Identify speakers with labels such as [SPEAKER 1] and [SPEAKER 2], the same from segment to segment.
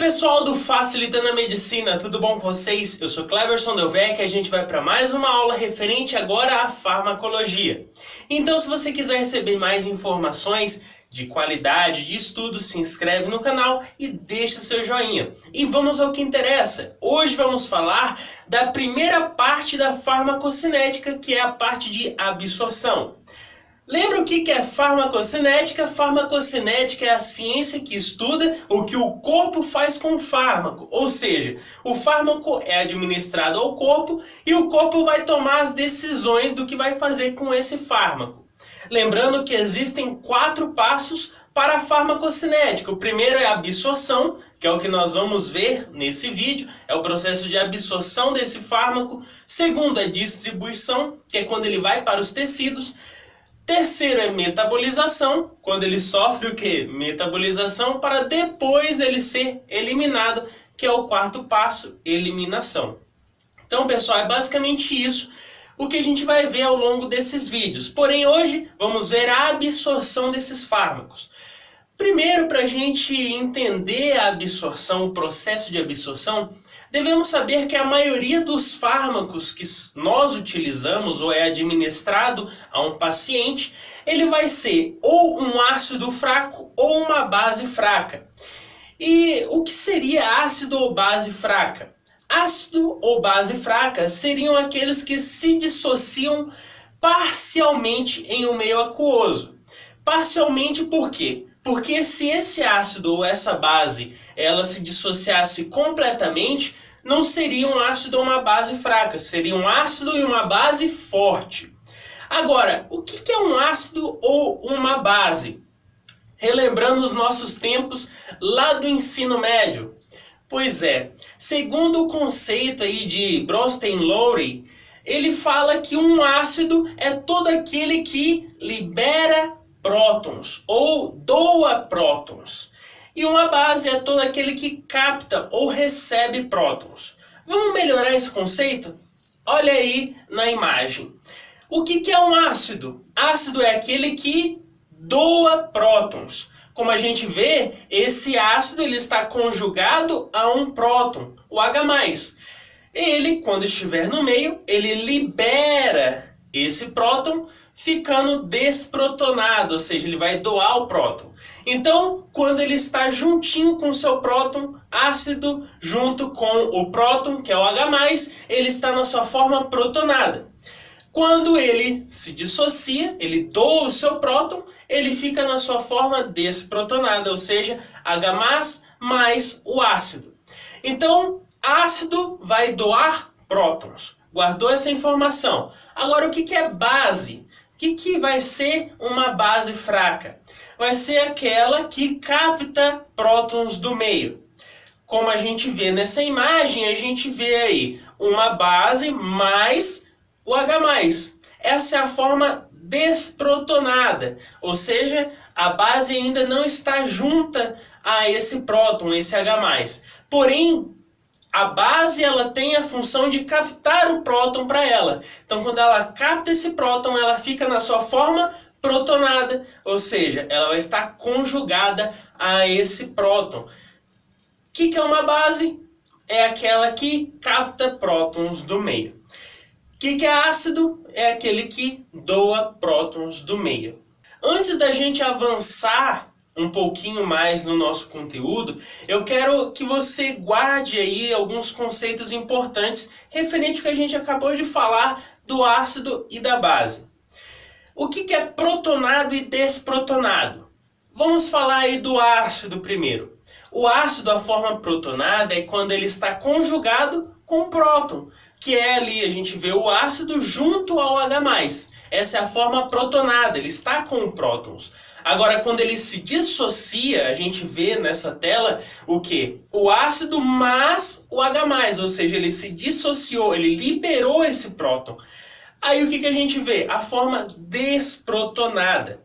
[SPEAKER 1] pessoal do Facilitando a Medicina, tudo bom com vocês? Eu sou Cleverson Delvecq e a gente vai para mais uma aula referente agora à farmacologia. Então, se você quiser receber mais informações de qualidade de estudo, se inscreve no canal e deixa seu joinha. E vamos ao que interessa. Hoje vamos falar da primeira parte da farmacocinética, que é a parte de absorção. Lembra o que é farmacocinética? Farmacocinética é a ciência que estuda o que o corpo faz com o fármaco. Ou seja, o fármaco é administrado ao corpo e o corpo vai tomar as decisões do que vai fazer com esse fármaco. Lembrando que existem 4 passos para a farmacocinética. O primeiro é a absorção, que é o que nós vamos ver nesse vídeo, é o processo de absorção desse fármaco. Segundo é distribuição, que é quando ele vai para os tecidos. Terceiro é metabolização, quando ele sofre o quê? Metabolização, para depois ele ser eliminado, que é o 4º passo, eliminação. Então, pessoal, é basicamente isso o que a gente vai ver ao longo desses vídeos. Porém, hoje vamos ver a absorção desses fármacos. Primeiro, para a gente entender a absorção, o processo de absorção, devemos saber que a maioria dos fármacos que nós utilizamos ou é administrado a um paciente, ele vai ser ou um ácido fraco ou uma base fraca. E o que seria ácido ou base fraca? Ácido ou base fraca seriam aqueles que se dissociam parcialmente em um meio aquoso. Parcialmente por quê? Porque se esse ácido ou essa base ela se dissociasse completamente, não seria um ácido ou uma base fraca, seria um ácido e uma base forte. Agora, o que é um ácido ou uma base? Relembrando os nossos tempos lá do ensino médio. Pois é, segundo o conceito aí de Bronsted-Lowry, ele fala que um ácido é todo aquele que libera prótons ou doa prótons. E uma base é todo aquele que capta ou recebe prótons. Vamos melhorar esse conceito? Olha aí na imagem. O que é um ácido? Ácido é aquele que doa prótons. Como a gente vê, esse ácido ele está conjugado a um próton, o H+. Ele, quando estiver no meio, ele libera esse próton, ficando desprotonado, ou seja, ele vai doar o próton. Então, quando ele está juntinho com o seu próton, ácido, junto com o próton, que é o H+, ele está na sua forma protonada. Quando ele se dissocia, ele doa o seu próton, ele fica na sua forma desprotonada, ou seja, H+ mais o ácido. Então, ácido vai doar prótons. Guardou essa informação. Agora, o que é base? O que vai ser uma base fraca? Vai ser aquela que capta prótons do meio. Como a gente vê nessa imagem, a gente vê aí uma base mais o H+. Essa é a forma desprotonada, ou seja, a base ainda não está junta a esse próton, esse H+. Porém, a base ela tem a função de captar o próton para ela. Então, quando ela capta esse próton, ela fica na sua forma protonada, ou seja, ela vai estar conjugada a esse próton. O que é uma base? É aquela que capta prótons do meio. O que é ácido? É aquele que doa prótons do meio. Antes da gente avançar um pouquinho mais no nosso conteúdo, eu quero que você guarde aí alguns conceitos importantes referente ao que a gente acabou de falar do ácido e da base. O que é protonado e desprotonado? Vamos falar aí do ácido primeiro. O ácido, a forma protonada, é quando ele está conjugado com o próton, que é ali, a gente vê o ácido junto ao H+. Essa é a forma protonada, ele está com prótons. Agora, quando ele se dissocia, a gente vê nessa tela o quê? O ácido mais o H+, ou seja, ele se dissociou, ele liberou esse próton. Aí o que a gente vê? A forma desprotonada.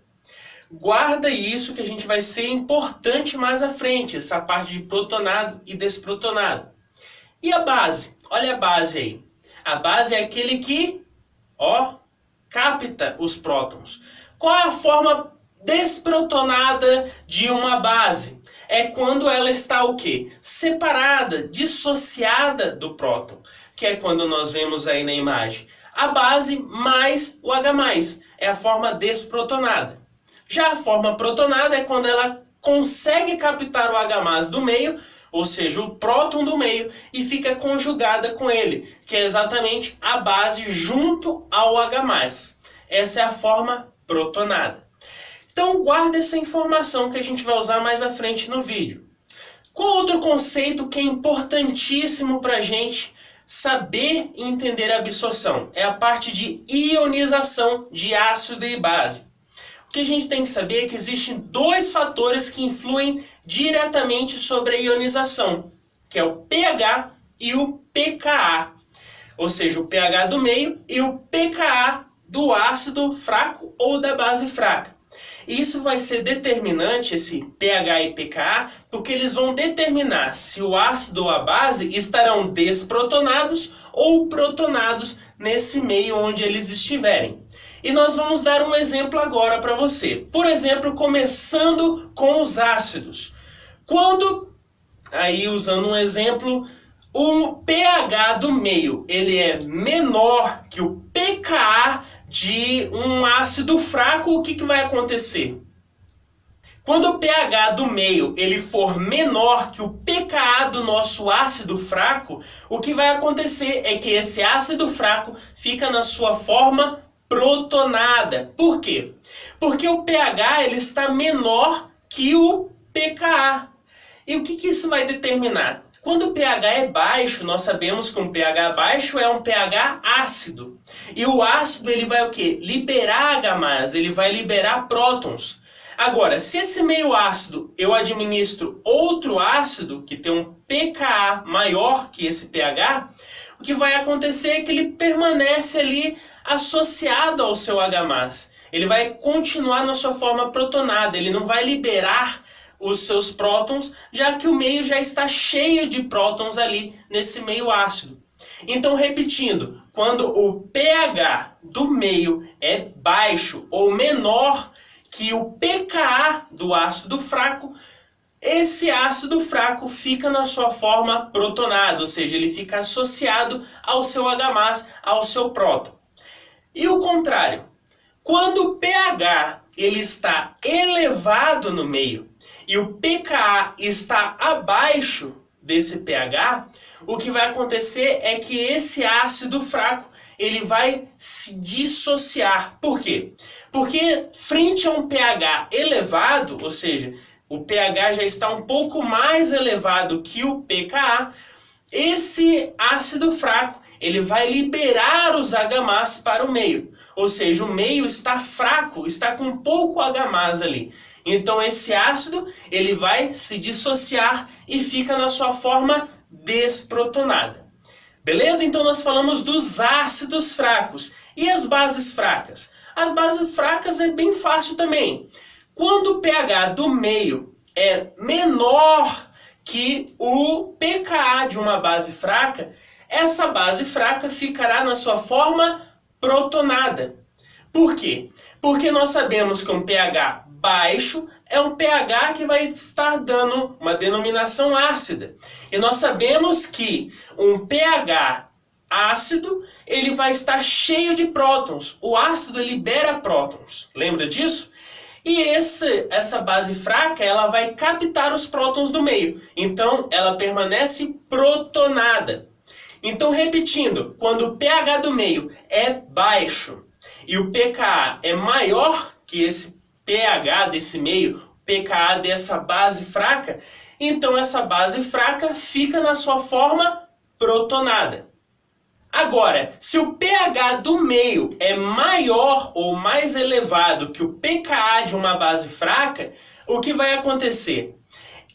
[SPEAKER 1] Guarda isso que a gente vai ser importante mais à frente, essa parte de protonado e desprotonado. E a base? Olha a base aí. A base é aquele que, capta os prótons. Qual é a forma desprotonada de uma base. É quando ela está o quê? Separada, dissociada do próton, que é quando nós vemos aí na imagem a base mais o H+, é a forma desprotonada. Já a forma protonada é quando ela consegue captar o H+ do meio, ou seja, o próton do meio, e fica conjugada com ele, que é exatamente a base junto ao H+. Essa é a forma protonada. Então guarda essa informação que a gente vai usar mais à frente no vídeo. Qual outro conceito que é importantíssimo para a gente saber e entender a absorção? É a parte de ionização de ácido e base. O que a gente tem que saber é que existem dois fatores que influem diretamente sobre a ionização, que é o pH e o pKa. Ou seja, o pH do meio e o pKa do ácido fraco ou da base fraca. E isso vai ser determinante, esse pH e pKa, porque eles vão determinar se o ácido ou a base estarão desprotonados ou protonados nesse meio onde eles estiverem. E nós vamos dar um exemplo agora para você. Por exemplo, começando com os ácidos. Quando, aí usando um exemplo, o pH do meio ele é menor que o pKa de um ácido fraco, o que vai acontecer? Quando o pH do meio ele for menor que o pKa do nosso ácido fraco, o que vai acontecer é que esse ácido fraco fica na sua forma protonada. Por quê? Porque o pH ele está menor que o pKa. E o que isso vai determinar? Quando o pH é baixo, nós sabemos que um pH baixo é um pH ácido. E o ácido ele vai o quê? Liberar H+, ele vai liberar prótons. Agora, se esse meio ácido eu administro outro ácido que tem um pKa maior que esse pH, o que vai acontecer é que ele permanece ali associado ao seu H+. Ele vai continuar na sua forma protonada, ele não vai liberar os seus prótons, já que o meio já está cheio de prótons ali nesse meio ácido. Então, repetindo, quando o pH do meio é baixo ou menor que o pKa do ácido fraco, esse ácido fraco fica na sua forma protonada, ou seja, ele fica associado ao seu H+, ao seu próton. E o contrário, quando o pH ele está elevado no meio e o pKa está abaixo desse pH, o que vai acontecer é que esse ácido fraco ele vai se dissociar. Por quê? Porque frente a um pH elevado, ou seja, o pH já está um pouco mais elevado que o pKa, esse ácido fraco ele vai liberar os H+ para o meio. Ou seja, o meio está fraco, está com pouco H+ ali. Então esse ácido ele vai se dissociar e fica na sua forma desprotonada. Beleza? Então nós falamos dos ácidos fracos. E as bases fracas? As bases fracas é bem fácil também. Quando o pH do meio é menor que o pKa de uma base fraca, essa base fraca ficará na sua forma protonada. Por quê? Porque nós sabemos que um pH baixo é um pH que vai estar dando uma denominação ácida. E nós sabemos que um pH ácido, ele vai estar cheio de prótons. O ácido libera prótons. Lembra disso? E essa base fraca, ela vai captar os prótons do meio. Então, ela permanece protonada. Então, repetindo, quando o pH do meio é baixo e o pKa é maior que esse pH desse meio, pKa dessa base fraca, então essa base fraca fica na sua forma protonada. Agora, se o pH do meio é maior ou mais elevado que o pKa de uma base fraca, o que vai acontecer?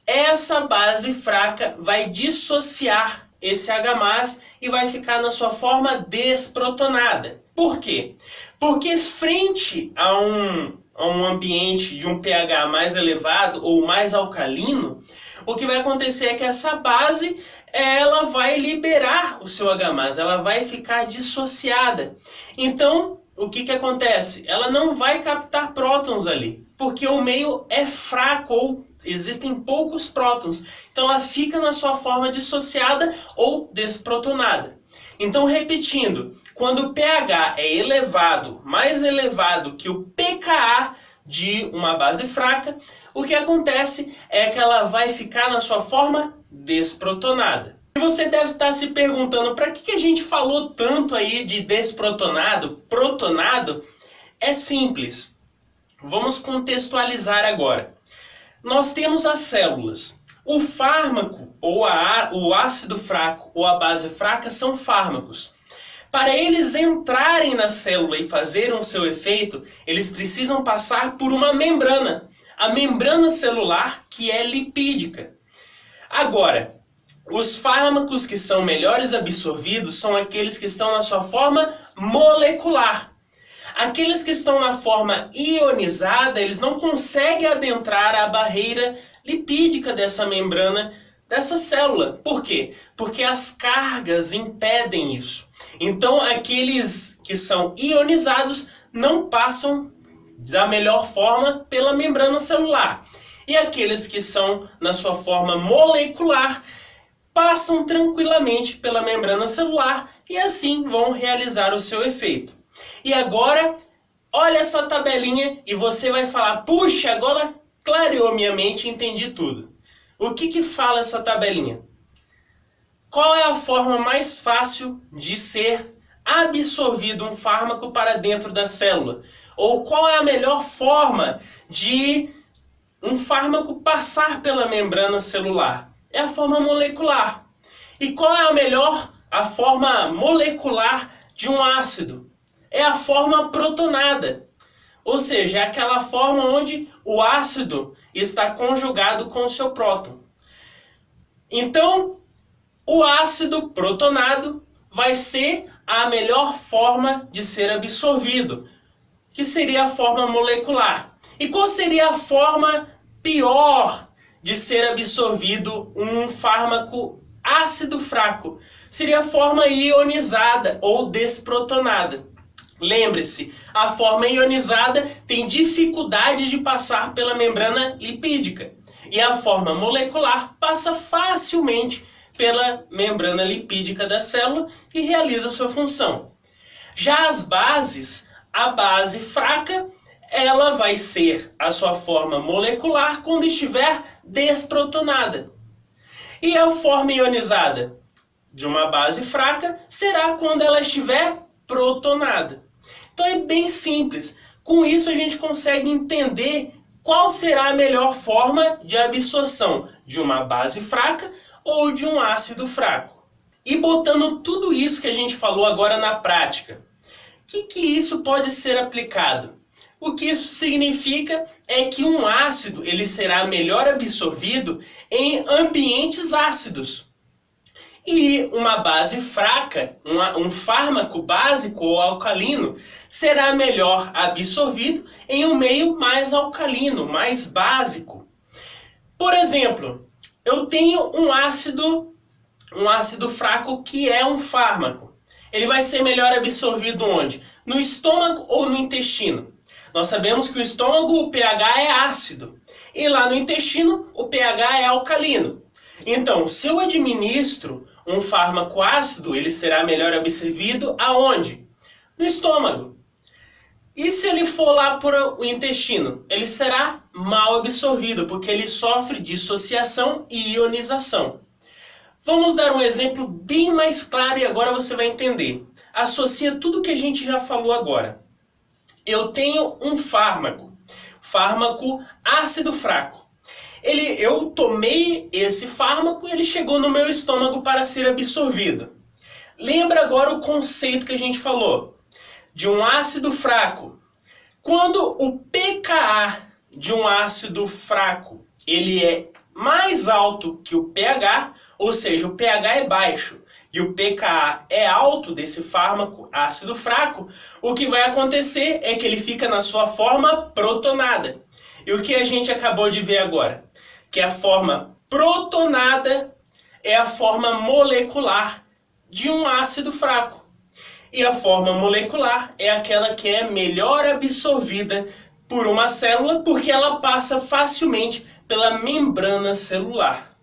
[SPEAKER 1] Essa base fraca vai dissociar esse H+ e vai ficar na sua forma desprotonada. Por quê? Porque frente a um ambiente de um pH mais elevado ou mais alcalino, o que vai acontecer é que essa base ela vai liberar o seu H+, ela vai ficar dissociada. Então, o que acontece? Ela não vai captar prótons ali, porque o meio é fraco ou existem poucos prótons. Então ela fica na sua forma dissociada ou desprotonada. Então, repetindo, quando o pH é elevado, mais elevado que o pKa de uma base fraca, o que acontece é que ela vai ficar na sua forma desprotonada. E você deve estar se perguntando, para que a gente falou tanto aí de desprotonado, protonado? É simples. Vamos contextualizar agora. Nós temos as células. O fármaco, ou o ácido fraco, ou a base fraca, são fármacos. Para eles entrarem na célula e fazerem o seu efeito, eles precisam passar por uma membrana. A membrana celular, que é lipídica. Agora, os fármacos que são melhores absorvidos são aqueles que estão na sua forma molecular. Aqueles que estão na forma ionizada, eles não conseguem adentrar a barreira lipídica dessa membrana, dessa célula. Por quê? Porque as cargas impedem isso. Então, aqueles que são ionizados não passam da melhor forma pela membrana celular. E aqueles que são na sua forma molecular passam tranquilamente pela membrana celular e assim vão realizar o seu efeito. E agora, olha essa tabelinha e você vai falar, puxa, agora clareou minha mente e entendi tudo. O que fala essa tabelinha? Qual é a forma mais fácil de ser absorvido um fármaco para dentro da célula? Ou qual é a melhor forma de um fármaco passar pela membrana celular? É a forma molecular. E qual é a forma molecular de um ácido? É a forma protonada. Ou seja, é aquela forma onde o ácido está conjugado com o seu próton. Então, o ácido protonado vai ser a melhor forma de ser absorvido, que seria a forma molecular. E qual seria a forma pior de ser absorvido um fármaco ácido fraco? Seria a forma ionizada ou desprotonada. Lembre-se, a forma ionizada tem dificuldade de passar pela membrana lipídica. E a forma molecular passa facilmente pela membrana lipídica da célula e realiza sua função. Já as bases, a base fraca, ela vai ser a sua forma molecular quando estiver desprotonada. E a forma ionizada de uma base fraca será quando ela estiver protonada. Então é bem simples. Com isso a gente consegue entender qual será a melhor forma de absorção de uma base fraca ou de um ácido fraco. E botando tudo isso que a gente falou agora na prática, o que isso pode ser aplicado? O que isso significa é que um ácido ele será melhor absorvido em ambientes ácidos. E uma base fraca, um fármaco básico ou alcalino, será melhor absorvido em um meio mais alcalino, mais básico. Por exemplo, eu tenho um ácido fraco que é um fármaco. Ele vai ser melhor absorvido onde? No estômago ou no intestino? Nós sabemos que o estômago, o pH é ácido. E lá no intestino, o pH é alcalino. Então, se eu administro um fármaco ácido, ele será melhor absorvido aonde? No estômago. E se ele for lá para o intestino? Ele será mal absorvido, porque ele sofre dissociação e ionização. Vamos dar um exemplo bem mais claro e agora você vai entender. Associa tudo que a gente já falou agora. Eu tenho um fármaco ácido fraco. Eu tomei esse fármaco e ele chegou no meu estômago para ser absorvido. Lembra agora o conceito que a gente falou de um ácido fraco. Quando o pKa de um ácido fraco ele é mais alto que o pH, ou seja, o pH é baixo e o pKa é alto desse fármaco ácido fraco, o que vai acontecer é que ele fica na sua forma protonada. E o que a gente acabou de ver agora? Que a forma protonada é a forma molecular de um ácido fraco. E a forma molecular é aquela que é melhor absorvida por uma célula porque ela passa facilmente pela membrana celular.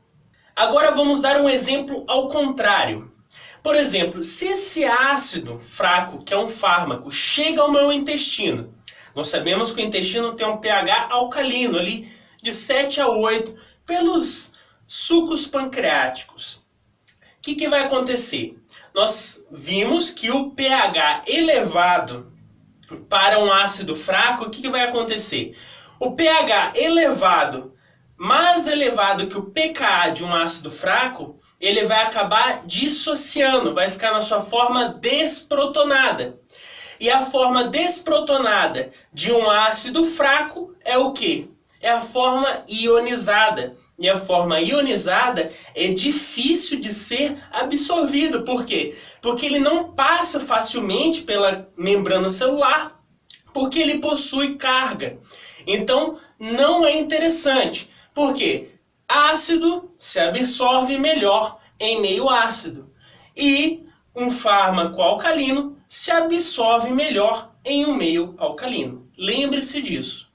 [SPEAKER 1] Agora vamos dar um exemplo ao contrário. Por exemplo, se esse ácido fraco, que é um fármaco, chega ao meu intestino, nós sabemos que o intestino tem um pH alcalino ali de 7 a 8 pelos sucos pancreáticos. O que vai acontecer? Nós vimos que o pH elevado para um ácido fraco, o que vai acontecer? O pH elevado, mais elevado que o pKa de um ácido fraco, ele vai acabar dissociando, vai ficar na sua forma desprotonada. E a forma desprotonada de um ácido fraco é o quê? É a forma ionizada. E a forma ionizada é difícil de ser absorvido. Por quê? Porque ele não passa facilmente pela membrana celular, porque ele possui carga. Então, não é interessante. Por quê? Ácido se absorve melhor em meio ácido. E um fármaco alcalino se absorve melhor em um meio alcalino. Lembre-se disso.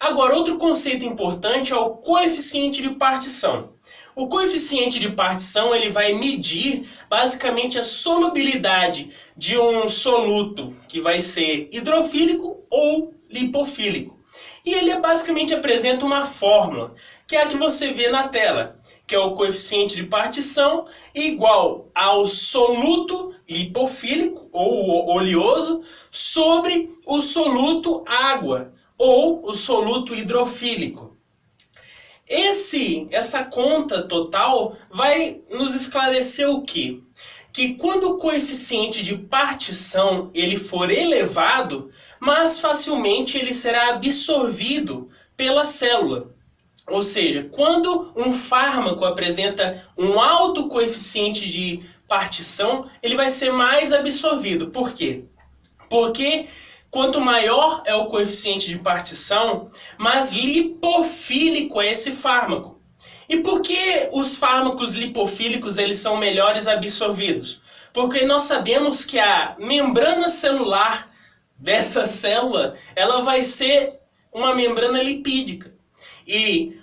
[SPEAKER 1] Agora, outro conceito importante é o coeficiente de partição. O coeficiente de partição ele vai medir basicamente a solubilidade de um soluto que vai ser hidrofílico ou lipofílico. E ele basicamente apresenta uma fórmula, que é a que você vê na tela, que é o coeficiente de partição igual ao soluto lipofílico ou oleoso sobre o soluto água ou o soluto hidrofílico. Essa conta total vai nos esclarecer o quê? Que quando o coeficiente de partição ele for elevado, mais facilmente ele será absorvido pela célula. Ou seja, quando um fármaco apresenta um alto coeficiente de partição, ele vai ser mais absorvido. Por quê? Porque quanto maior é o coeficiente de partição, mais lipofílico é esse fármaco. E por que os fármacos lipofílicos eles são melhores absorvidos? Porque nós sabemos que a membrana celular dessa célula, ela vai ser uma membrana lipídica. E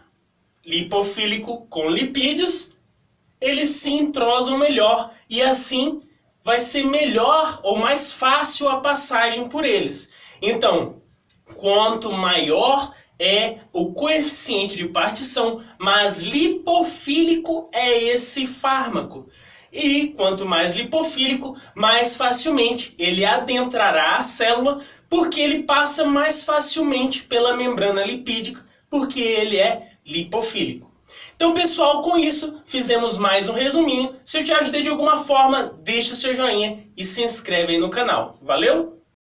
[SPEAKER 1] lipofílico com lipídios, eles se entrosam melhor e assim vai ser melhor ou mais fácil a passagem por eles. Então, quanto maior é o coeficiente de partição, mais lipofílico é esse fármaco. E quanto mais lipofílico, mais facilmente ele adentrará a célula, porque ele passa mais facilmente pela membrana lipídica, porque ele é lipofílico. Então, pessoal, com isso, fizemos mais um resuminho. Se eu te ajudei de alguma forma, deixa o seu joinha e se inscreve aí no canal. Valeu?